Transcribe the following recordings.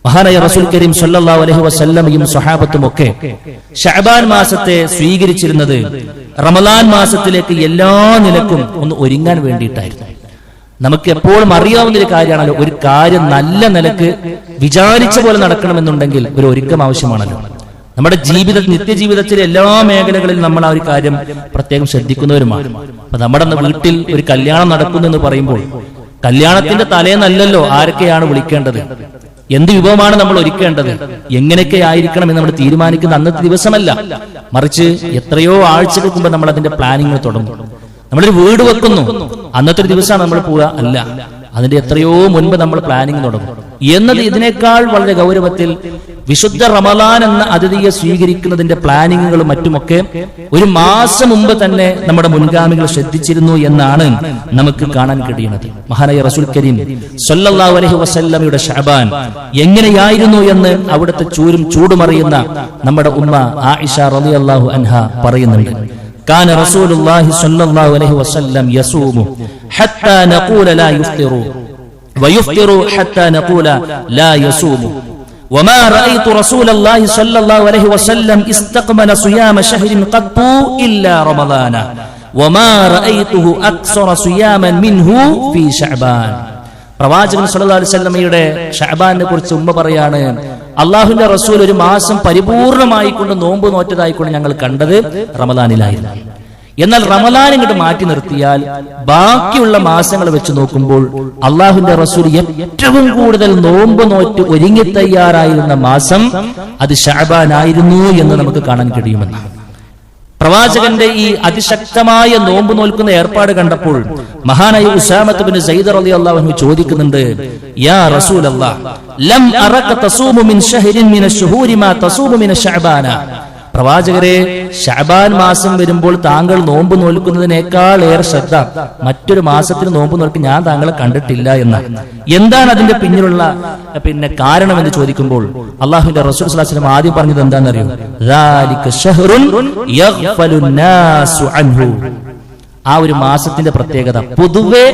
മഹാനായ റസൂൽ കരീം സല്ലല്ലാഹു അലൈഹി വസല്ലമയും സ്വഹാബത്തും ഒക്കെ ശഅബാൻ മാസത്തെ സ്വീകരിച്ചിരുന്നത് റമളാൻ മാസത്തിലേക്ക് എല്ലാ നിലക്കും ഒന്ന് ഒരുങ്ങാൻ വേണ്ടിയിട്ടായിരുന്നു. നമുക്ക് എപ്പോഴും അറിയാവുന്ന ഒരു കാര്യമാണല്ലോ, ഒരു കാര്യം നല്ല നിലക്ക് വിചാരിച്ച പോലെ നടക്കണമെന്നുണ്ടെങ്കിൽ ഒരു ഒരുക്കം ആവശ്യമാണല്ലോ. നമ്മുടെ നിത്യജീവിതത്തിലെ എല്ലാ മേഖലകളിലും നമ്മൾ ആ ഒരു കാര്യം പ്രത്യേകം ശ്രദ്ധിക്കുന്നവരുമാണ്. അപ്പൊ നമ്മുടെ വീട്ടിൽ ഒരു കല്യാണം നടക്കുന്നു എന്ന് പറയുമ്പോൾ കല്യാണത്തിന്റെ തലേന്നല്ലല്ലോ ആരൊക്കെയാണ് വിളിക്കേണ്ടത്, എന്ത് വിഭവമാണ് നമ്മൾ ഒരുക്കേണ്ടത്, എങ്ങനെയൊക്കെ ആയിരിക്കണം എന്ന് നമ്മൾ തീരുമാനിക്കുന്ന അന്നത്തെ ദിവസമല്ല, മറിച്ച് എത്രയോ ആഴ്ചകൾക്ക് മുമ്പ് നമ്മൾ അതിന്റെ പ്ലാനിങ് തുടങ്ങും. നമ്മളൊരു വീട് വെക്കുന്നു, അന്നത്തെ ഒരു ദിവസമാണ് നമ്മൾ പോവുക അല്ല, അതിന്റെ എത്രയോ മുൻപ് നമ്മൾ പ്ലാനിങ് തുടങ്ങും. എന്നത് ഇതിനേക്കാൾ വളരെ ഗൗരവത്തിൽ വിശുദ്ധ റമളാൻ എന്ന അതിഥിയെ സ്വീകരിക്കുന്നതിന്റെ പ്ലാനിങ്ങുകളും മറ്റുമൊക്കെ ഒരു മാസം മുമ്പ് തന്നെ നമ്മുടെ മുൻഗാമികൾ ശ്രദ്ധിച്ചിരുന്നു എന്നാണ് നമുക്ക് കാണാൻ കഴിയുന്നത്. മഹാനായ റസൂൽ കരീം സല്ലല്ലാഹു അലൈഹി വസല്ലമയുടെ ശഅബാൻ എങ്ങനെയായിരുന്നു എന്ന് അവിടുത്തെ ചൂടുമറിയുന്ന നമ്മുടെ ഉമ്മ ആയിഷ റളിയല്ലാഹു അൻഹ പറയുന്നുണ്ട്. كان رسول الله صلى الله عليه وسلم يصوم حتى نقول لا يفطر ويفطر حتى نقول لا يصوم وما رأيت رسول الله صلى الله عليه وسلم استقبل صيام شهر قط إلا رمضان وما رأيته أكثر صياما منه في شعبان. പ്രവാചകൻ സല്ലല്ലാഹു അലൈഹി വസല്ലമയുടെ ശഅബാനെ കുറിച്ച് ഉമ്മ പറയാണ്, അള്ളാഹുവിന്റെ റസൂൽ ഒരു മാസം പരിപൂർണമായിക്കൊണ്ട് നോമ്പ് നോറ്റതായിക്കൊണ്ട് ഞങ്ങൾ കണ്ടത് റമളാനിലായിരുന്നു. എന്നാൽ റമളാൻ ഇങ്ങോട്ട് മാറ്റി നിർത്തിയാൽ ബാക്കിയുള്ള മാസങ്ങൾ വെച്ച് നോക്കുമ്പോൾ അള്ളാഹുവിന്റെ റസൂൽ ഏറ്റവും കൂടുതൽ നോമ്പ് നോറ്റ് ഒരുങ്ങി തയ്യാറായിരുന്ന മാസം അത് ശഅബാൻ ആയിരുന്നു എന്ന് നമുക്ക് കാണാൻ കഴിയുമെന്നാണ്. പ്രവാചകന്റെ ഈ അതിശക്തമായ നോമ്പ് നോൽക്കുന്ന ഏർപ്പാട് കണ്ടപ്പോൾ മഹാനായ ഉസാമത്ത് ബിൻ സയ്യിദ് റളിയല്ലാഹു അൻഹു ചോദിക്കുന്നുണ്ട്, യാ റസൂലല്ലാഹ് ലം അറക തസൂമു മിൻ ശഹരിൻ മിന ശുഹൂരി മാ തസൂമു മിന ശഅബാന. പ്രവാചകരെ, ശഅബാൻ മാസം വരുമ്പോൾ താങ്കൾ നോമ്പ് നോൽക്കുന്നതിനേക്കാൾ ഏറെ ശ്രദ്ധ മറ്റൊരു മാസത്തിന് നോമ്പ് നോൽക്കാൻ ഞാൻ താങ്കളെ കണ്ടിട്ടില്ല എന്നാണ്. എന്താണ് അതിന്റെ പിന്നിലുള്ള കാരണം എന്ന് ചോദിക്കുമ്പോൾ അള്ളാഹുവിന്റെ റസൂൽ സ്വല്ലല്ലാഹു അലൈഹി വസല്ലം ആദ്യം പറഞ്ഞത് എന്താണെന്നറിയോ? ദാലിക ശഹ്റുൻ യഗ്ഫലു നാസു അൻഹു. ആ ഒരു മാസത്തിന്റെ പ്രത്യേകത പൊതുവെ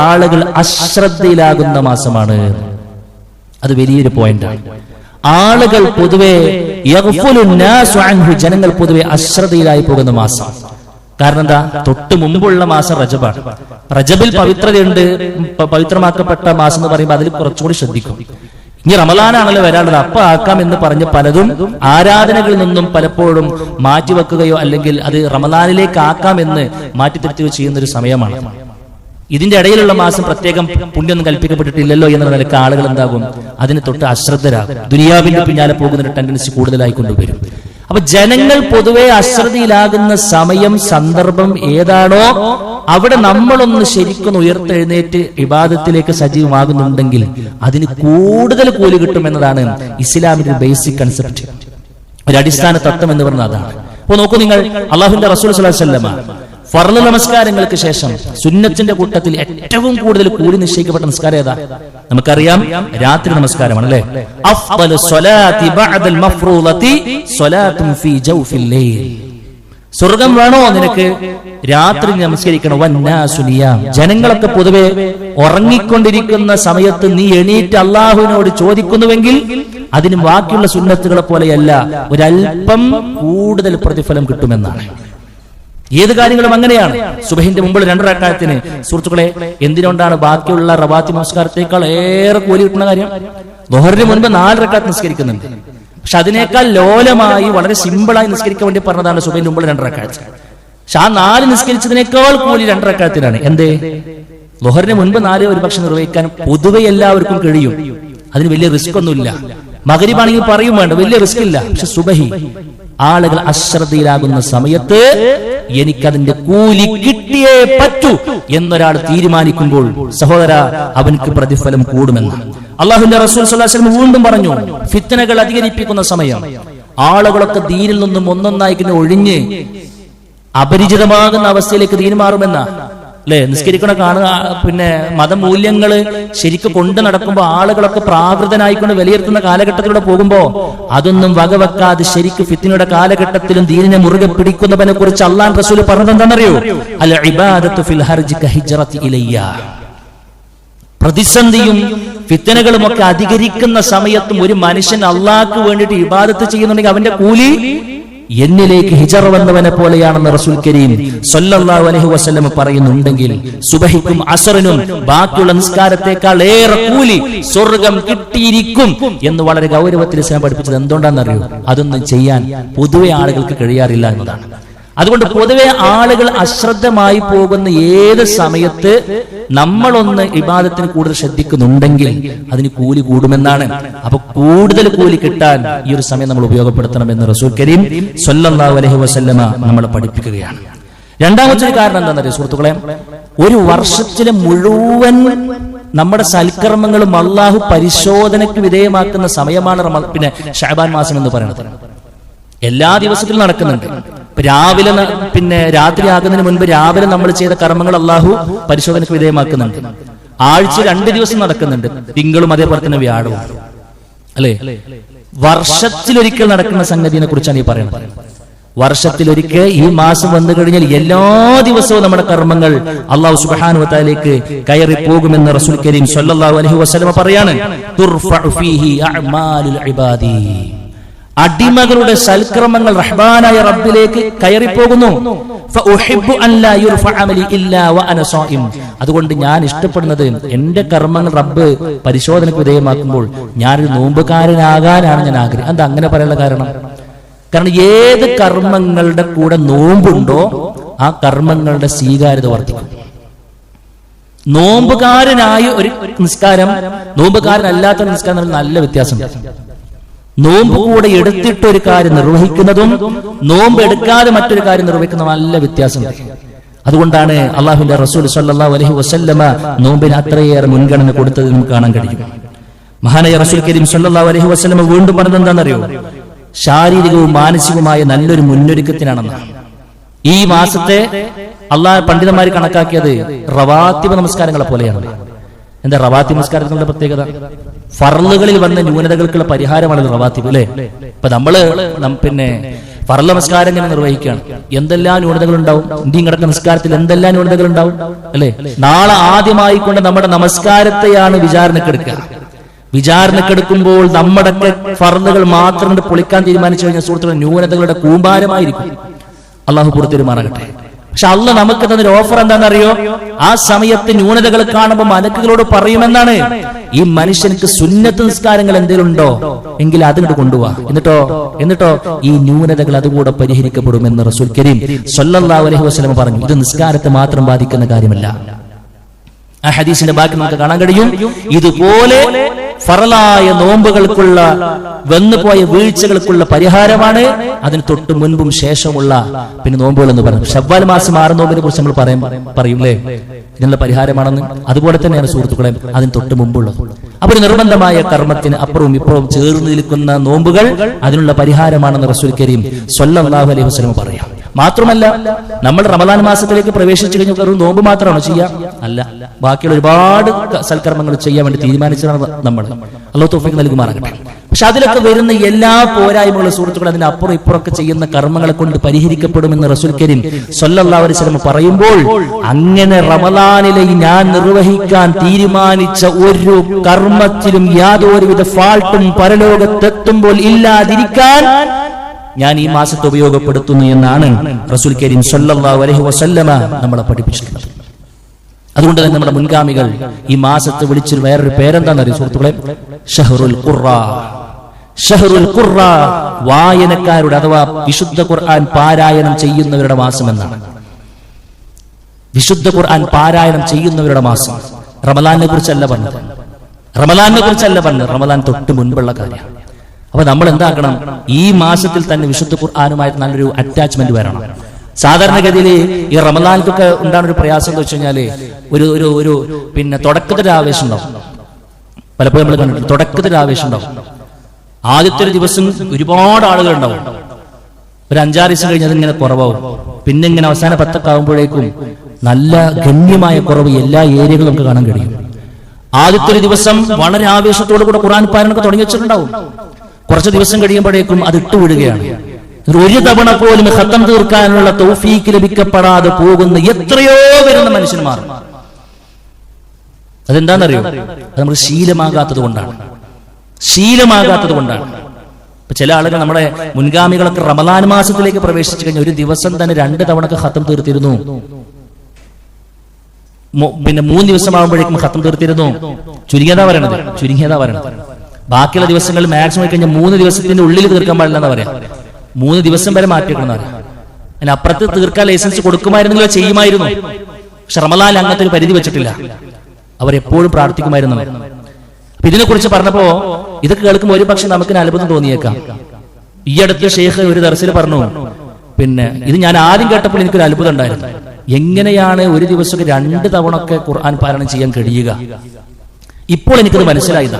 ആളുകൾ അശ്രദ്ധയിലാകുന്ന മാസമാണ്. അത് വലിയൊരു പോയിന്റാണ്. ആളുകൾ പൊതുവെ ജനങ്ങൾ പൊതുവെ അശ്രദ്ധയിലായി പോകുന്ന മാസം. കാരണം എന്താ? തൊട്ട് മുമ്പുള്ള മാസം റജബാണ്. റജബിൽ പവിത്രതയുണ്ട്, പവിത്രമാക്കപ്പെട്ട മാസം എന്ന് പറയുമ്പോൾ അതിൽ കുറച്ചുകൂടി ശ്രദ്ധിക്കും. ഇനി റമളാനാണല്ലോ വരാനുള്ളത്, അപ്പൊ ആക്കാം എന്ന് പറഞ്ഞ് പലതും ആരാധനകളിൽ നിന്നും പലപ്പോഴും മാറ്റിവെക്കുകയോ അല്ലെങ്കിൽ അത് റമളാനിലേക്ക് ആക്കാം എന്ന് മാറ്റിത്തിരുത്തുകയോ ചെയ്യുന്ന ഒരു സമയമാണ്. ഇതിന്റെ ഇടയിലുള്ള മാസം പ്രത്യേകം പുണ്യൊന്നും കൽപ്പിക്കപ്പെട്ടിട്ടില്ലല്ലോ എന്ന നിലക്ക് ആളുകൾ എന്താകും? അതിന് തൊട്ട് അശ്രദ്ധരാകും. ദുനിയാവിന്റെ പിന്നാലെ പോകുന്ന ടെൻഡൻസി കൂടുതലായി കൊണ്ടുവരും. അപ്പൊ ജനങ്ങൾ പൊതുവെ അശ്രദ്ധയിലാകുന്ന സമയം, സന്ദർഭം ഏതാണോ അവിടെ നമ്മളൊന്ന് ശരിക്കും ഉയർത്തെഴുന്നേറ്റ് ഇബാദത്തിലേക്ക് സജീവമാകുന്നുണ്ടെങ്കിൽ അതിന് കൂടുതൽ കൂലി കിട്ടുമെന്നതാണ് ഇസ്ലാമിന്റെ ബേസിക് കൺസെപ്റ്റ്, ഒരു അടിസ്ഥാന തത്വം എന്ന് പറഞ്ഞാൽ അതാണ്. അപ്പൊ നോക്കൂ നിങ്ങൾ, അള്ളാഹുവിന്റെ റസൂൽ സ്വല്ലല്ലാഹു അലൈഹി വസല്ലം ഫർള് നമസ്കാരങ്ങൾക്ക് ശേഷം സുന്നത്തിന്റെ കൂട്ടത്തിൽ ഏറ്റവും കൂടുതൽ കൂലി നിശ്ചയിക്കപ്പെട്ട നമസ്കാരം ഏതാ? നമുക്കറിയാം, രാത്രി നമസ്കാരമാണ് അല്ലേ? അഫ്ളു സ്വലാത്തി ബഅദൽ മഫ്റൂളത്തി സ്വലാത്തുൻ ഫീ ജൗഫിൽ ലൈൽ. സ്വർഗം വേണോ നിനക്ക്? രാത്രി നമസ്കരിക്കണം. വന്നാസു നിയാം. ജനങ്ങളൊക്കെ പൊതുവെ ഉറങ്ങിക്കൊണ്ടിരിക്കുന്ന സമയത്ത് നീ എണീറ്റ് അള്ളാഹുവിനോട് ചോദിക്കുന്നുവെങ്കിൽ അതിന് ബാക്കിയുള്ള സുന്നത്തുകളെ പോലെയല്ല, ഒരല്പം കൂടുതൽ പ്രതിഫലം കിട്ടുമെന്നാണ്. ഏത് കാര്യങ്ങളും അങ്ങനെയാണ്. സുബഹിന്റെ മുമ്പ് 2 റക്അത്തിന് സുഹൃത്തുക്കളെ, എന്തിനൊണ്ടാണ് ബാക്കിയുള്ള റവാത്തി നമസ്കാരത്തേക്കാൾ ഏറെ കൂലി കിട്ടുന്ന കാര്യം? ദുഹറിന് മുൻപ് 4 റക്അത്ത് നിസ്കരിക്കുന്നുണ്ട്, പക്ഷെ അതിനേക്കാൾ ലോലമായി വളരെ സിമ്പിളായി നിസ്കരിക്കാൻ വേണ്ടി പറഞ്ഞതാണ് സുബഹിന്റെ മുമ്പ് 2 റക്അത്ത്. പക്ഷെ ആ 4 നിസ്കരിച്ചതിനേക്കാൾ കൂലി 2 റക്അത്തിനാണ്. എന്തേ? ദുഹറിന് മുൻപ് 4 ഒരുപക്ഷെ നിർവഹിക്കാൻ പൊതുവെ എല്ലാവർക്കും കഴിയും, അതിന് വലിയ റിസ്ക് ഒന്നുമില്ല. മഗ്രിബാണെങ്കിൽ പറയും വേണ്ട, വലിയ റിസ്ക് ഇല്ല. പക്ഷെ സുബഹി ആളുകൾ അശ്രദ്ധയിലാകുന്ന സമയത്ത് എനിക്കതിന്റെ കൂലി കിട്ടിയേ പറ്റൂ എന്നൊരാൾ തീരുമാനിക്കുമ്പോൾ സഹോദര, അവനക്ക് പ്രതിഫലം കൂടുമെന്ന് അള്ളാഹുവിന്റെ റസൂൽ സ്വല്ലല്ലാഹു അലൈഹി വസല്ലം വീണ്ടും പറഞ്ഞു. ഫിത്നകൾ അധികരിപ്പിക്കുന്ന സമയം, ആളുകളൊക്കെ ദീനിൽ നിന്നും ഒന്നൊന്നായി ഒഴിഞ്ഞ് അപരിചിതമാകുന്ന അവസ്ഥയിലേക്ക് ദീൻ മാറുമെന്ന അല്ലെ? നിസ്കരിക്കണ കാണുക, പിന്നെ മതമൂല്യങ്ങള് ശരിക്കും കൊണ്ടു നടക്കുമ്പോൾ ആളുകളൊക്കെ പ്രാകൃതനായിക്കൊണ്ട് വിലയിരുത്തുന്ന കാലഘട്ടത്തിലൂടെ പോകുമ്പോ അതൊന്നും വകവെക്കാതെ ശരിക്കും ഫിത്നയുടെ കാലഘട്ടത്തിലും ദീനിനെ മുറുകെ പിടിക്കുന്നവനെ കുറിച്ച് അല്ലാഹു റസൂൽ പറഞ്ഞത് എന്താണെന്നറിയോ? അൽ ഇബാദത്തു ഫിൽ ഹർജി കഹിജ്റതി ഇലയ്യ. പ്രതിസന്ധിയും ഫിത്തനകളും ഒക്കെ അധികരിക്കുന്ന സമയത്തും ഒരു മനുഷ്യൻ അള്ളാഹ്ക്ക് വേണ്ടിയിട്ട് ഇബാദത്ത് ചെയ്യുന്നുണ്ടെങ്കിൽ അവന്റെ കൂലി എന്നിലേക്ക് ഹിജറ വന്നവനെ പോലെയാണെന്ന് റസൂൽ കരീം സ്വല്ലല്ലാഹു അലൈഹി വസല്ലം പറയുന്നുണ്ടെങ്കിൽ സുബഹിക്കും അസ്റിനും ബാക്കിയുള്ള നിസ്കാരത്തെക്കാൾ ഏറെ കൂലി സ്വർഗ്ഗം കിട്ടിയിരിക്കും എന്ന് വളരെ ഗൗരവത്തിൽ ഇസ്ലാം പഠിപ്പിച്ചത് എന്തുകൊണ്ടാണെന്നറിയോ? അതൊന്നും ചെയ്യാൻ പൊതുവെ ആളുകൾക്ക് കഴിയാറില്ല എന്നതാണ്. അതുകൊണ്ട് പൊതുവെ ആളുകൾ അശ്രദ്ധമായി പോകുന്ന ഏത് സമയത്ത് നമ്മളൊന്ന് ഇബാദത്തിന് കൂടുതൽ ശ്രദ്ധിക്കുന്നുണ്ടെങ്കിൽ അതിന് കൂലി കൂടുമെന്നാണ്. അപ്പൊ കൂടുതൽ കൂലി കിട്ടാൻ ഈ ഒരു സമയം നമ്മൾ ഉപയോഗപ്പെടുത്തണമെന്ന് റസൂൽ കരീം സ്വല്ലല്ലാഹു അലൈഹി വസല്ലമ നമ്മളെ പഠിപ്പിക്കുകയാണ്. രണ്ടാമത്തെ കാരണം എന്താണെന്നറിയോ സുഹൃത്തുക്കളെ? ഒരു വർഷത്തിലെ മുഴുവൻ നമ്മുടെ സൽക്കർമ്മങ്ങളും അള്ളാഹു പരിശോധനയ്ക്ക് വിധേയമാക്കുന്ന സമയമാണ് പിന്നെ ശഅബാൻ മാസം എന്ന് പറയുന്നത്. എല്ലാ ദിവസത്തിലും നടക്കുന്നുണ്ട്. രാവിലെ പിന്നെ രാത്രി ആകുന്നതിന് മുൻപ് രാവിലെ നമ്മൾ ചെയ്ത കർമ്മങ്ങൾ അള്ളാഹു പരിശോധനയ്ക്ക് വിധേയമാക്കുന്നുണ്ട്. ആഴ്ച 2 ദിവസം നടക്കുന്നുണ്ട്, തിങ്കളും അതേപോലെ തന്നെ വ്യാഴവും, അല്ലെ? വർഷത്തിലൊരിക്കൽ നടക്കുന്ന സംഗതിയെ കുറിച്ചാണ് ഈ പറയുന്നത്. വർഷത്തിലൊരിക്കൽ ഈ മാസം വന്നു കഴിഞ്ഞാൽ എല്ലാ ദിവസവും നമ്മുടെ കർമ്മങ്ങൾ അള്ളാഹു സുബ്ഹാനഹു വ തആലയിലേക്ക് കയറി പോകുമെന്ന് റസൂൽ കരീം സ്വല്ലല്ലാഹു അലൈഹി വസല്ലം പറയാണ്. തുർഫഉ ഫീഹി അഅ്മാലുൽ ഇബാദി, അടിമകളുടെ സൽക്രമങ്ങൾ റഹ്മാനായ റബ്ബിലേക്ക് കയറിപ്പോകുന്നു. അതുകൊണ്ട് ഞാൻ ഇഷ്ടപ്പെടുന്നത് എന്റെ കർമ്മങ്ങൾ റബ്ബ് പരിശോധനയ്ക്ക് വിധേയമാക്കുമ്പോൾ ഞാനൊരു നോമ്പുകാരനാകാനാണ് ഞാൻ ആഗ്രഹം. എന്താ അങ്ങനെ പറയാനുള്ള കാരണം? കാരണം ഏത് കർമ്മങ്ങളുടെ കൂടെ നോമ്പുണ്ടോ ആ കർമ്മങ്ങളുടെ സ്വീകാര്യത വർദ്ധിക്കും. നോമ്പുകാരനായ ഒരു നിസ്കാരം നോമ്പുകാരനല്ലാത്ത നിസ്കാരം നല്ല വ്യത്യാസം. നോമ്പ് കൂടെ എടുത്തിട്ട് ഒരു കാര്യം നിർവഹിക്കുന്നതും നോമ്പ് എടുക്കാതെ മറ്റൊരു കാര്യം നിർവഹിക്കുന്നതും നല്ല വ്യത്യാസമുണ്ട്. അതുകൊണ്ടാണ് അള്ളാഹുവിന്റെ റസൂൽ സ്വല്ലല്ലാഹു അലൈഹി വസല്ലമ നോമ്പിന് അത്രയേറെ മുൻഗണന കൊടുത്തത് നമുക്ക് കാണാൻ കഴിയും. മഹാനായ റസൂൽ കരീം സ്വല്ലല്ലാഹു അലൈഹി വസല്ലമ വീണ്ടും പറഞ്ഞത് എന്താണെന്നറിയോ? ശാരീരികവും മാനസികവുമായ നല്ലൊരു മുന്നൊരുക്കത്തിനാണെന്ന്. ഈ മാസത്തെ അള്ളാഹ് പണ്ഡിതന്മാർ കണക്കാക്കിയത് റവാത്തിബ് നമസ്കാരങ്ങളെ പോലെയാണ്. എന്താ റവാത്തിബ് നമസ്കാരങ്ങളുടെ പ്രത്യേകത? ഫർളുകളിൽ വന്ന ന്യൂനതകൾക്കുള്ള പരിഹാരമാണ് റവാത്തിബ്, അല്ലെ? ഇപ്പൊ നമ്മള് പിന്നെ ഫർള് നമസ്കാരം ഇങ്ങനെ നിർവഹിക്കുകയാണ്, എന്തെല്ലാം ന്യൂനതകൾ ഉണ്ടാവും. ഇന്ത്യയും കിടക്കുന്ന നമസ്കാരത്തിൽ എന്തെല്ലാം ന്യൂനതകൾ ഉണ്ടാവും, അല്ലെ? നാളെ ആദ്യമായിക്കൊണ്ട് നമ്മുടെ നമസ്കാരത്തെയാണ് വിചാരണക്കെടുക്കുക. വിചാരണക്കെടുക്കുമ്പോൾ നമ്മുടെ ഫർളുകൾ മാത്രം പൊളിക്കാൻ തീരുമാനിച്ചു കഴിഞ്ഞാൽ സുഹൃത്തുക്കളെ ന്യൂനതകളുടെ കൂമ്പാരമായിരിക്കും. അള്ളാഹു പുറത്തിരുമാറാകട്ടെ. പക്ഷെ അള്ളാഹ് നമുക്ക് തന്നൊരു ഓഫർ എന്താണെന്നറിയോ? ആ സമയത്ത് ന്യൂനതകൾ കാണുമ്പോൾ മലക്കുകളോട് പറയുമെന്നാണ്, ഈ മനുഷ്യർക്ക് സുന്നത്ത് നിസ്കാരങ്ങൾ എന്തെങ്കിലും ഉണ്ടോ എങ്കിൽ അതിങ്ങോട്ട് കൊണ്ടുപോവാ, എന്നിട്ടോ ഈ ന്യൂനതകൾ അതുകൂടെ പരിഹരിക്കപ്പെടുമെന്ന് റസൂൽ കരീം സ്വല്ലല്ലാഹു അലൈഹി വസല്ലം പറഞ്ഞു. ഇത് നിസ്കാരത്തെ മാത്രം ബാധിക്കുന്ന കാര്യമല്ല. ആ ഹദീസിന്റെ ബാക്കി നമുക്ക് കാണാൻ കഴിയും. ഇതുപോലെ ഫറലായ നോമ്പുകൾക്കുള്ള വന്നുപോയ വീഴ്ചകൾക്കുള്ള പരിഹാരമാണ് അതിന് തൊട്ട് മുൻപും ശേഷമുള്ള പിന്നെ നോമ്പുകൾ എന്ന് പറയുന്നത്. ശവ്വാൽ മാസം 6 നോമ്പിനെ കുറിച്ച് നമ്മൾ പറയൂലേ, ഇതിനുള്ള പരിഹാരമാണെന്ന്. അതുപോലെ തന്നെയാണ് സുഹൃത്തുക്കളെ അതിന് തൊട്ട് മുമ്പുള്ളത്. അപ്പൊ ഒരു നിർബന്ധമായ കർമ്മത്തിന് അപ്പുറവും ഇപ്പുറവും ചേർന്ന് നിൽക്കുന്ന നോമ്പുകൾ അതിനുള്ള പരിഹാരമാണെന്ന് റസൂൽ കരീം സ്വല്ലല്ലാഹു അലൈഹി വസല്ലം പറയാം. മാത്രമല്ല നമ്മൾ റമദാൻ മാസത്തിലേക്ക് പ്രവേശിച്ചു കഴിഞ്ഞാൽ വെറും നോമ്പ് മാത്രമാണോ ചെയ്യാം? അല്ല, ബാക്കിയുള്ള ഒരുപാട് സൽക്കർമ്മങ്ങൾ ചെയ്യാൻ വേണ്ടി തീരുമാനിച്ചതാണ് നമ്മൾ. അല്ലാഹു തൗഫീഖ് നൽകുമാറാകട്ടെ. പക്ഷെ അതിലൊക്കെ വരുന്ന എല്ലാ പോരായ്മകളും സുഹൃത്തുക്കൾ അതിന്റെ അപ്പുറം ഇപ്പുറമൊക്കെ ചെയ്യുന്ന കർമ്മങ്ങളെ കൊണ്ട് പരിഹരിക്കപ്പെടുമെന്ന് റസൂൽ കരീം സ്വല്ലല്ലാഹു അലൈഹി വസല്ലം പറയുമ്പോൾ അങ്ങനെ റമദാനിലെ ഞാൻ നിർവഹിക്കാൻ തീരുമാനിച്ച ഒരു കർമ്മത്തിലും യാതൊരുവിധ ഫാൾട്ടും പരലോകത്തെത്തുമ്പോൾ ഇല്ലാതിരിക്കാൻ ഞാൻ ഈ മാസത്തെ ഉപയോഗപ്പെടുത്തുന്നു എന്നാണ് റസൂൽ കരീം സ്വല്ലല്ലാഹു അലൈഹി വസല്ലമ നമ്മളെ പഠിപ്പിച്ചിട്ടുള്ളത്. അതുകൊണ്ട് തന്നെ നമ്മുടെ മുൻഗാമികൾ ഈ മാസത്തെ വിളിച്ചൊരു വേറൊരു പേരെന്താണെന്നറിയോ സുഹൃത്തുക്കളെ? ഷഹ്റുൽ ഖുർആ. ഷഹ്റുൽ ഖുർആ, വായനക്കാരുടെ അഥവാ വിശുദ്ധ ഖുർആൻ പാരായണം ചെയ്യുന്നവരുടെ മാസം എന്നാണ്. വിശുദ്ധ ഖുർആൻ പാരായണം ചെയ്യുന്നവരുടെ മാസം. റമദാനിനെ കുറിച്ചല്ല പറഞ്ഞത്, റമദാൻ തൊട്ട് മുൻപുള്ള കാര്യമാണ്. അപ്പൊ നമ്മൾ എന്താക്കണം? ഈ മാസത്തിൽ തന്നെ വിശുദ്ധ ഖുർആനുമായിട്ട് നല്ലൊരു അറ്റാച്ച്മെന്റ് വരണം. സാധാരണഗതിയിൽ ഈ റമദാനിക്കൊക്കെ ഉണ്ടാകുന്ന ഒരു പ്രയാസം എന്ന് വെച്ച് കഴിഞ്ഞാല് ഒരു പിന്നെ തുടക്കത്തിൽ ആവേശം ഉണ്ടാവും. പലപ്പോഴും നമ്മൾ കണ്ടിട്ടുണ്ട്, തുടക്കത്തിൽ ആവേശം ഉണ്ടാവും. ആദ്യത്തെ ഒരു ദിവസം ഒരുപാട് ആളുകൾ ഉണ്ടാവും. ഒരു 5-6 ദിവസം കഴിഞ്ഞ് അതിങ്ങനെ കുറവാകും. പിന്നെ ഇങ്ങനെ അവസാന 10 ആകുമ്പോഴേക്കും നല്ല ഗണ്യമായ കുറവ് എല്ലാ ഏരിയകളും നമുക്ക് കാണാൻ കഴിയും. ആദ്യത്തെ ഒരു ദിവസം വളരെ ആവേശത്തോടു കൂടെ ഖുർആൻ പാരായണമൊക്കെ തുടങ്ങി വെച്ചിട്ടുണ്ടാവും. കുറച്ച് ദിവസം കഴിയുമ്പോഴേക്കും അത് ഇട്ടുവിടുകയാണ്. ഒരു തവണ പോലും ഖത്തം തീർക്കാനുള്ള തൗഫീക്ക് ലഭിക്കപ്പെടാതെ പോകുന്ന എത്രയോ വരുന്ന മനുഷ്യന്മാർ. അതെന്താണെന്നറിയോ? അത് നമുക്ക് ശീലമാകാത്തത് കൊണ്ടാണ്. ഇപ്പൊ ചില ആളുകൾ, നമ്മുടെ മുൻഗാമികളൊക്കെ റമളാൻ മാസത്തിലേക്ക് പ്രവേശിച്ചു കഴിഞ്ഞാൽ ഒരു ദിവസം തന്നെ 2 തവണക്ക് ഖത്തം തീർത്തിരുന്നു. പിന്നെ 3 ദിവസമാകുമ്പോഴേക്കും ഖത്തം തീർത്തിരുന്നു. ചുരുങ്ങിയതാ പറയണത്. ബാക്കിയുള്ള ദിവസങ്ങളിൽ മാക്സിമം കഴിഞ്ഞാൽ 3 ദിവസത്തിന്റെ ഉള്ളിൽ തീർക്കാൻ പാടില്ല എന്നാ പറയാം. 3 ദിവസം വരെ മാറ്റിവെക്കണം പറയാം. അതിന് അപ്പുറത്ത് തീർക്കാൻ ലൈസൻസ് കൊടുക്കുമായിരുന്നെങ്കിലോ ചെയ്യുമായിരുന്നു. പക്ഷെ റമളാനിൽ അങ്ങനത്തെ ഒരു പരിധി വെച്ചിട്ടില്ല. അവരെപ്പോഴും പ്രാർത്ഥിക്കുമായിരുന്നു. അപ്പൊ ഇതിനെക്കുറിച്ച് പറഞ്ഞപ്പോ ഇതൊക്കെ കേൾക്കുമ്പോൾ ഒരു പക്ഷെ നമുക്ക് അത്ഭുതം തോന്നിയേക്കാം. ഈ അടുത്ത് ഷെയ്ഖ് ഒരു ദർസിൽ പറഞ്ഞു, പിന്നെ ഇത് ഞാൻ ആദ്യം കേട്ടപ്പോൾ എനിക്കൊരു അത്ഭുതം ഉണ്ടായിരുന്നു. എങ്ങനെയാണ് ഒരു ദിവസം 2 തവണ ഒക്കെ ഖുർആൻ പാരായണം ചെയ്യാൻ കഴിയുക? ഇപ്പോൾ എനിക്കത് മനസ്സിലായതാ.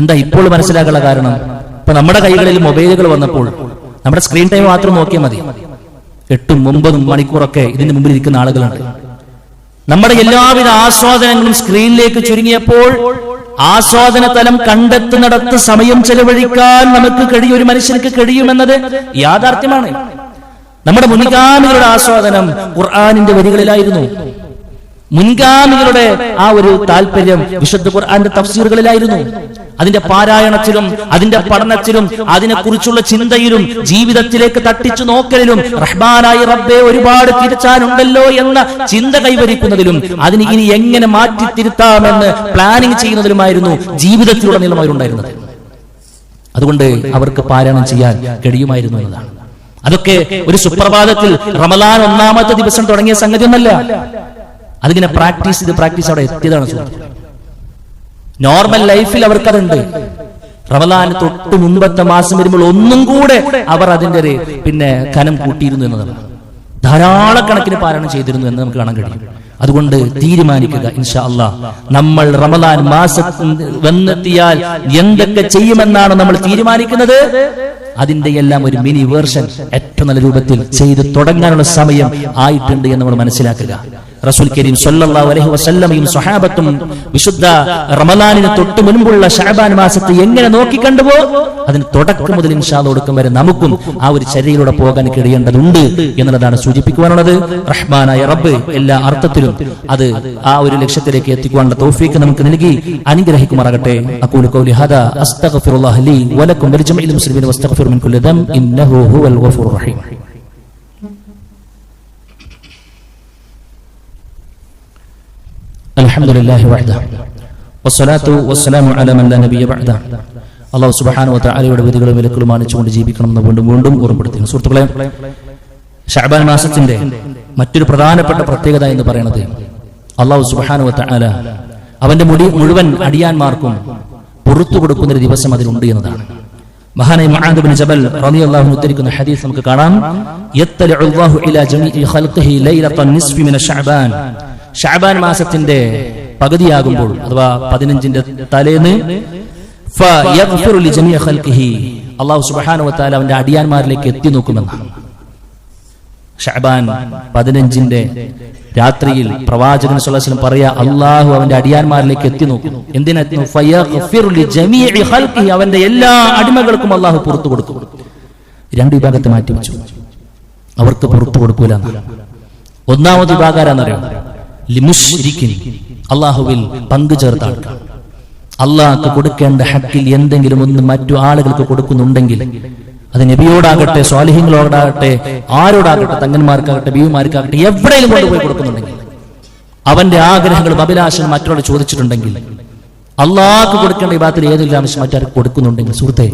എന്താ ഇപ്പോൾ മനസ്സിലാക്കാനുള്ള കാരണം? ഇപ്പൊ നമ്മുടെ കൈകളിൽ മൊബൈലുകൾ വന്നപ്പോൾ നമ്മുടെ സ്ക്രീൻ ടൈം മാത്രം നോക്കിയാൽ മതി. 8, 9 മണിക്കൂറൊക്കെ ഇതിന് മുമ്പിൽ ഇരിക്കുന്ന ആളുകളുണ്ട്. നമ്മുടെ എല്ലാവിധ ആസ്വാദനങ്ങളും സ്ക്രീനിലേക്ക് ചുരുങ്ങിയപ്പോൾ ആസ്വാദന തലം കണ്ടെത്തുന്നിടത്ത് സമയം ചെലവഴിക്കാൻ നമുക്ക് കഴിയും, ഒരു മനുഷ്യർക്ക് കഴിയുമെന്നത് യാഥാർത്ഥ്യമാണ്. നമ്മുടെ മുൻഗാമികളുടെ ആസ്വാദനം ഖുർആനിന്റെ വരികളിലായിരുന്നു. മുൻഗാമികളുടെ ആ ഒരു താല്പര്യം വിശുദ്ധ ഖുർആന്റെ തഫ്സീറുകളിലായിരുന്നു. അതിന്റെ പാരായണത്തിലും അതിന്റെ പഠനത്തിലും അതിനെക്കുറിച്ചുള്ള ചിന്തയിലും ജീവിതത്തിലേക്ക് തട്ടിച്ചു നോക്കലിലും റഹ്മാനായ റബ്ബേ ഒരുപാട് തിരിച്ചാനുണ്ടല്ലോ എന്ന ചിന്ത കൈവരിക്കുന്നതിലും അതിന് ഇനി എങ്ങനെ മാറ്റി തിരുത്താമെന്ന് പ്ലാനിങ് ചെയ്യുന്നതിലുമായിരുന്നു ജീവിതത്തിലുടനീളം അവരുണ്ടായിരുന്നത്. അതുകൊണ്ട് അവർക്ക് പാരായണം ചെയ്യാൻ കഴിയുമായിരുന്നു എന്നതാണ്. അതൊക്കെ ഒരു സുപ്രഭാതത്തിൽ റമളാൻ 1-ാമത്തെ ദിവസം തുടങ്ങിയ സംഗതിയൊന്നല്ല. അതിങ്ങനെ പ്രാക്ടീസ് അവിടെ എത്തിയതാണ്. നോർമൽ ലൈഫിൽ അവർക്കതുണ്ട്. റമളാന് തൊട്ട് മുമ്പത്തെ മാസം വരുമ്പോൾ ഒന്നും കൂടെ അവർ അതിന്റെ പിന്നെ കനം കൂട്ടിയിരുന്നു എന്നതാണ്. ധാരാളക്കണക്കിന് പാരായണം ചെയ്തിരുന്നു എന്ന് നമുക്ക് കാണാൻ കഴിയും. അതുകൊണ്ട് തീരുമാനിക്കുക, ഇൻഷാ അല്ലാഹ് നമ്മൾ റമളാൻ മാസം വന്നെത്തിയാൽ എന്തൊക്കെ ചെയ്യുമെന്നാണ് നമ്മൾ തീരുമാനിക്കുന്നത്, അതിന്റെ എല്ലാം ഒരു മിനി വേർഷൻ ഏറ്റവും നല്ല രൂപത്തിൽ ചെയ്ത് തുടങ്ങാനുള്ള സമയം ആയിട്ടുണ്ട് എന്ന് നമ്മൾ മനസ്സിലാക്കുക. റസൂൽ കരീം സ്വല്ലല്ലാഹു അലൈഹി വസല്ലമയും സ്വഹാബത്തും വിശുദ്ധ റമളാനിന് തൊട്ട് മുൻപുള്ള ശഅബാൻ മാസത്തെ എങ്ങനെ നോക്കിക്കണ്ടുവോ അതിന് തുടക്കം മുതൽ ഇൻഷാ അല്ലാഹ് ഒടുക്കം വരെ നമുക്കും ആ ഒരു ചര്യയിലൂടെ പോകാൻ കഴിയേണ്ടതുണ്ട് എന്നുള്ളതാണ് സൂചിപ്പിക്കുവാനുള്ളത്. റഹ്മാനായ റബ്ബ് എല്ലാ അർത്ഥത്തിലും അത് ആ ഒരു ലക്ഷ്യത്തിലേക്ക് എത്തിക്കുവാനുള്ള തൗഫീഖ് നമുക്ക് നൽകി അനുഗ്രഹിക്കുമാറാകട്ടെ. അഖൂലു ഖൗലി ഹാദാ അസ്തഗ്ഫിറുല്ലാഹ ലി വലക്കും വലിജമീഇൽ മുസ്ലിമീന വസ്തഗ്ഫിറു മിൻ കുല്ലി ദം ഇന്നഹു ഹുവൽ ഗഫൂറുർ റഹീം. അൽഹംദുലില്ലാഹി വഹ്ദഹു വസ്സലാത്തു വസ്സലാമു അലാ മൻ ലാ നബിയ്യ ബഅദഹു. അല്ലാഹു സുബ്ഹാനഹു വ തആലയുടെ വിധികളും വിലക്കുകളും മാനിച്ചുകൊണ്ട് ജീവിക്കണമെന്ന് വീണ്ടും ഓർമ്മപ്പെടുത്തുന്നു. സുഹൃത്തുക്കളെ, ശഅബാൻ മാസത്തിന്റെ മറ്റൊരു പ്രധാനപ്പെട്ട പ്രത്യേകത എന്ന് പറയുന്നത് അല്ലാഹു സുബ്ഹാനഹു വ തആല അവന്റെ മുഴുവൻ അടിയാന്മാർക്കും പുറത്തു കൊടുക്കുന്ന ഒരു ദിവസം അതിലുണ്ട് എന്നതാണ്. മഹാനായ മുആദ് ഇബ്നു ജബൽ റളിയല്ലാഹു അൻഹു ഉദ്ധരിക്കുന്ന ഹദീസ് നമുക്ക് കാണാം. യത്തലിഉ അല്ലാഹു ഇലാ ജമീഇ ഖൽഖിഹി ലൈലത്തൻ നിസ്ഫി മിന ശഅബാൻ. ശഅബാൻ മാസത്തിന്റെ പകുതിയാകുമ്പോൾ അഥവാ 15ന്റെ തലേന്ന് ഫയഗ്ഫിറു ലിജമീഇ ഖൽഖിഹി, അല്ലാഹു സുബ്ഹാനഹു വ തആല അവന്റെ അടിയാന്മാരിലേക്ക് എത്തി നോക്കുമെന്നാണ്. ശഅബാൻ 15ന്റെ രാത്രിയിൽ പ്രവാചകൻ സ്വല്ലല്ലാഹു അലൈഹി വസല്ലം പറയാ, അല്ലാഹു അവന്റെ അടിയാന്മാരിലേക്ക് എത്തി നോക്കുന്നു. എന്തിനെത്തുന്നു? ഫയഗ്ഫിറു ലിജമീഇ ഖൽഖിഹി, അവന്റെ എല്ലാ അടിമകൾക്കും അല്ലാഹു പുറത്തു കൊടുക്കും. 2 വിഭാഗത്തെ മാറ്റി വെച്ചു, അവർക്ക് പുറത്തു കൊടുക്കൂല. ഒന്നാമത്തെ വിഭാഗം ആരാന്നറിയോ? ലിമുശ്രിക്കിൻ, അല്ലാഹുവിൽ പങ്കു ചേർത്ത ആൾക്കാർ. അല്ലാഹുക്ക് കൊടുക്കേണ്ട ഹക്കിൽ എന്തെങ്കിലും ഒന്ന് മറ്റു ആളുകൾക്ക് കൊടുക്കുന്നുണ്ടെങ്കിൽ, അത് നബിയോടാകട്ടെ സ്വാലിഹീങ്ങളോടാകട്ടെ ആരോടാകട്ടെ, തങ്ങന്മാർക്കാകട്ടെ ബീവിമാർക്കാകട്ടെ, എവിടെയും കൊണ്ടുപോയി കൊടുക്കുന്നുണ്ടെങ്കിൽ, അവന്റെ ആഗ്രഹങ്ങളും അഭിലാഷങ്ങളും മറ്റൊരാൾ ചോദിച്ചിട്ടുണ്ടെങ്കിൽ, അള്ളാഹ്ക്ക് കൊടുക്കേണ്ട ഇബാദത്തിൽ ഏതെങ്കിലും ആവശ്യം മറ്റാർക്ക് കൊടുക്കുന്നുണ്ടെങ്കിൽ, സുഹൃത്തെ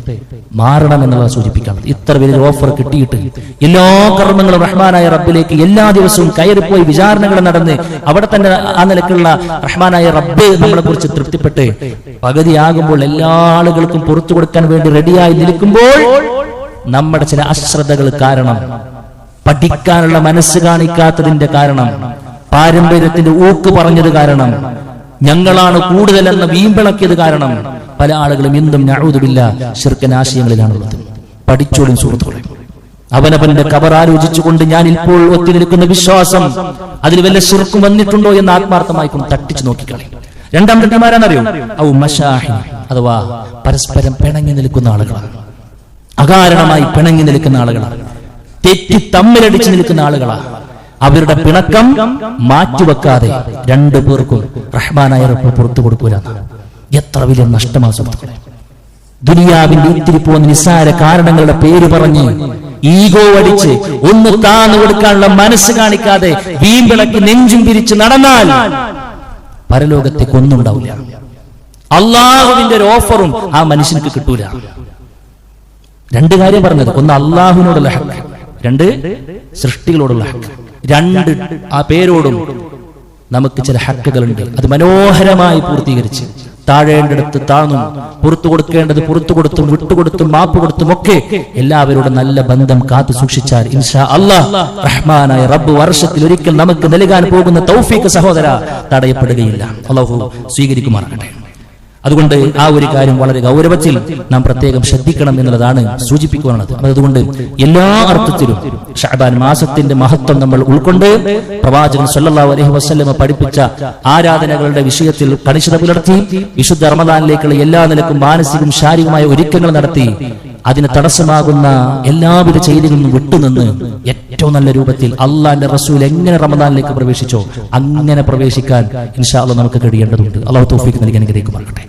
മാറണം എന്നുള്ളത് സൂചിപ്പിക്കണം. ഇത്ര വലിയൊരു ഓഫർ കിട്ടിയിട്ട് എല്ലാ കർമ്മങ്ങളും റഹ്മാനായ റബ്ബിലേക്ക് എല്ലാ ദിവസവും കയറിപ്പോയി വിചാരണകൾ നടന്ന് അവിടെ തന്നെ ആ നിലക്കുള്ള റഹ്മാനായ റബ്ബ് നമ്മളെ കുറിച്ച് തൃപ്തിപ്പെട്ട് പകുതിയാകുമ്പോൾ എല്ലാ ആളുകൾക്കും പുറത്തു കൊടുക്കാൻ വേണ്ടി റെഡിയായി നിൽക്കുമ്പോൾ നമ്മുടെ ചില അശ്രദ്ധകൾ കാരണം, പഠിക്കാനുള്ള മനസ്സ് കാണിക്കാത്തതിന്റെ കാരണം, പാരമ്പര്യത്തിന്റെ ഊക്ക് പറഞ്ഞത് കാരണം, ഞങ്ങളാണ് കൂടുതലെന്ന വീമ്പിളക്കിയത് കാരണം പല ആളുകളും ഇന്നും നഊദു ബില്ലാഹ് ശിർക്കൻ ആശയങ്ങളിലാണുള്ളത്. പഠിച്ചോളും സുഹൃത്തുക്കളെ, അവനവന്റെ ഖബർ ആലോചിച്ചുകൊണ്ട് ഞാൻ ഇപ്പോൾ ഒത്തി നിൽക്കുന്ന വിശ്വാസം അതിൽ വല്ല ശിർക്കും വന്നിട്ടുണ്ടോ എന്ന് ആത്മാർത്ഥമായി തട്ടിച്ചു നോക്കിക്കളെ. രണ്ടാമത്തെ ടീമാരാന്നറിയോ? ഔ മശാഹിൻ, അഥവാ പരസ്പരം പിണങ്ങി നിൽക്കുന്ന ആളുകളാണ്, അകാരണമായി പിണങ്ങി നിൽക്കുന്ന ആളുകളാണ്, തെറ്റി തമ്മിലടിച്ചു നിൽക്കുന്ന ആളുകളാണ്. അവരുടെ പിണക്കം മാറ്റിവെക്കാതെ രണ്ടു പേർക്കും റഹ്മാനായ റബ്ബ് പുറത്തു കൊടുക്കൂല. എത്ര വലിയ നഷ്ടമാ സുഹൃത്തുക്കളെ. ദുനിയാവിന്റെ ഇത്തിരി പോകുന്ന നിസ്സാര കാരണങ്ങളുടെ പേര് പറഞ്ഞ് ഈഗോ അടിച്ച് ഒന്ന് താന്നു കൊടുക്കാനുള്ള മനസ്സ് കാണിക്കാതെ വീമ്പിളക്കി നെഞ്ചും പിരിച്ച് നടന്നാൽ പരലോകത്തേക്ക് ഒന്നും ഉണ്ടാവില്ല. അള്ളാഹുവിന്റെ ഒരു ഓഫറും ആ മനുഷ്യർക്ക് കിട്ടൂല. രണ്ട് കാര്യം പറഞ്ഞത്, ഒന്ന് അള്ളാഹുവിനോടുള്ള ഹക്ക്, രണ്ട് സൃഷ്ടികളോടുള്ള ഹക്ക്. രണ്ട് ആ പേരോടും നമുക്ക് ചില ഹക്കുകളുണ്ട്. അത് മനോഹരമായി പൂർത്തീകരിച്ച് താഴേണ്ടടുത്ത് താഴ്ന്നും പുറത്തു കൊടുക്കേണ്ടത് പുറത്തു കൊടുത്തും വിട്ടുകൊടുത്തും മാപ്പ് കൊടുത്തും ഒക്കെ എല്ലാവരോടും നല്ല ബന്ധം കാത്തു സൂക്ഷിച്ചാൽ ഇൻഷാ അല്ലാഹ് റഹ്മാനായ റബ്ബ് വർഷത്തിൽ ഒരിക്കൽ നമുക്ക് നൽകാൻ പോകുന്ന തൗഫീഖ് സഹോദര തടയപ്പെടുകയില്ല. അല്ലാഹു സ്വീകരിക്കുമാറാകട്ടെ. അതുകൊണ്ട് ആ ഒരു കാര്യം വളരെ ഗൗരവത്തിൽ നാം പ്രത്യേകം ശ്രദ്ധിക്കണം എന്നുള്ളതാണ് സൂചിപ്പിക്കുവാനുള്ളത്. അതുകൊണ്ട് എല്ലാ അർത്ഥത്തിലും ശഅബാൻ മാസത്തിന്റെ മഹത്വം നമ്മൾ ഉൾക്കൊണ്ട് പ്രവാചകൻ സല്ലല്ലാഹു അലൈഹി വസല്ലം പഠിപ്പിച്ച ആരാധനകളുടെ വിഷയത്തിൽ കണിശത പുലർത്തി വിശുദ്ധ റമദാനിലേക്കുള്ള എല്ലാ നിലക്കും മാനസികവും ശാരീരികമായ ഒരുക്കങ്ങൾ നടത്തി അതിന് തടസ്സമാകുന്ന എല്ലാവിധ ചെയ്തികളും വിട്ടുനിന്ന് ഏറ്റവും നല്ല രൂപത്തിൽ അള്ളാന്റെ റസൂൽ എങ്ങനെ റമദാനിലേക്ക് പ്രവേശിച്ചോ അങ്ങനെ പ്രവേശിക്കാൻ ഇൻഷാ അല്ലാഹ് നമുക്ക് കഴിയേണ്ടതുണ്ട്. അല്ലാഹു തൗഫീഖ് നൽകി അനുഗ്രഹിക്കുമാറാകട്ടെ.